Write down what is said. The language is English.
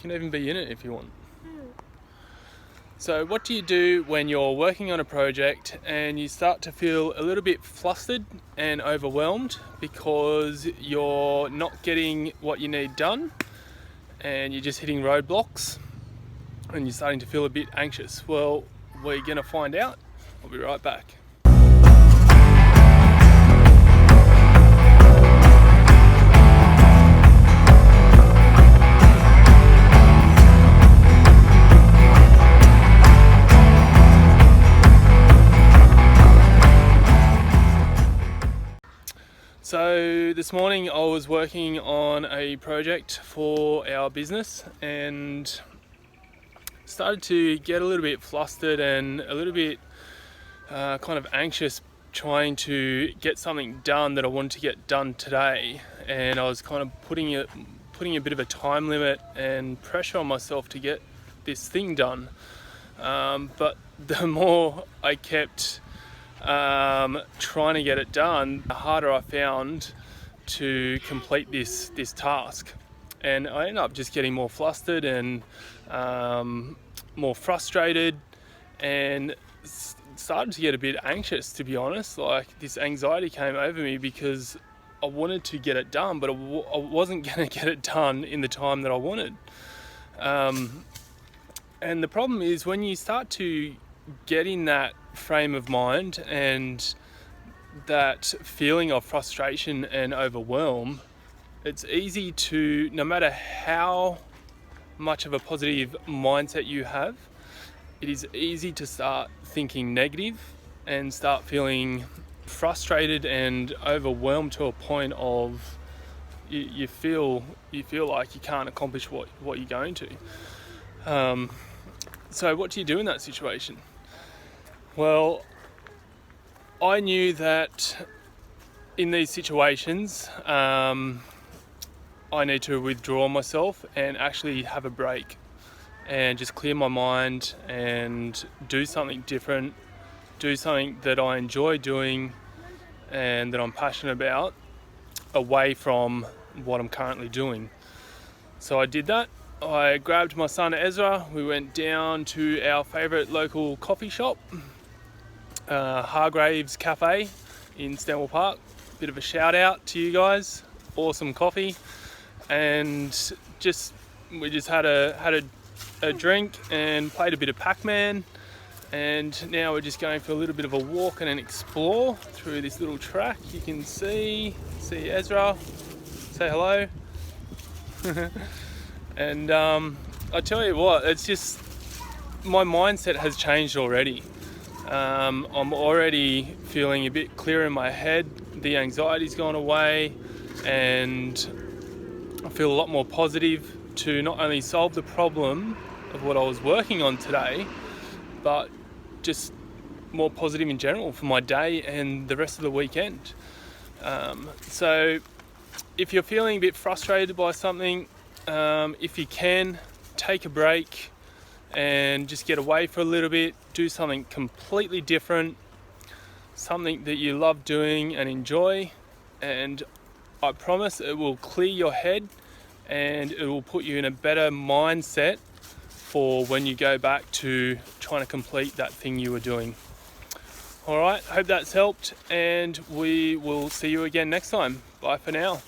can even be in it if you want. So what do you do when you're working on a project and you start to feel a little bit flustered and overwhelmed because you're not getting what you need done and you're just hitting roadblocks and you're starting to feel a bit anxious? Well, we're going to find out. I'll be right back. So this morning I was working on a project for our business and started to get a little bit flustered and a little bit kind of anxious trying to get something done that I wanted to get done today, and I was kind of putting a bit of a time limit and pressure on myself to get this thing done, but the more I kept trying to get it done, the harder I found to complete this task, and I ended up just getting more flustered and more frustrated and started to get a bit anxious, to be honest. Like, this anxiety came over me because I wanted to get it done, but I wasn't going to get it done in the time that I wanted. And the problem is when you start to get in that frame of mind and that feeling of frustration and overwhelm, it's easy to, no matter how much of a positive mindset you have, it is easy to start thinking negative and start feeling frustrated and overwhelmed to a point of you feel like you can't accomplish what you're going to. So what do you do in that situation? Well, I knew that in these situations, I need to withdraw myself and actually have a break and just clear my mind and do something different, do something that I enjoy doing and that I'm passionate about, away from what I'm currently doing. So I did that. I grabbed my son Ezra. We went down to our favourite local coffee shop, Hargraves Cafe in Stanwell Park. Bit of a shout out to you guys. Awesome coffee, and we just had a drink and played a bit of Pac-Man, and now we're just going for a little bit of a walk and an explore through this little track. You can see Ezra, say hello. And I tell you what, it's just, my mindset has changed already. I'm already feeling a bit clearer in my head. The anxiety's gone away and I feel a lot more positive to not only solve the problem of what I was working on today, but just more positive in general for my day and the rest of the weekend. So if you're feeling a bit frustrated by something, if you can, take a break and just get away for a little bit, do something completely different, something that you love doing and enjoy, and I promise it will clear your head and it will put you in a better mindset for when you go back to trying to complete that thing you were doing. Alright, hope that's helped, and we will see you again next time. Bye for now.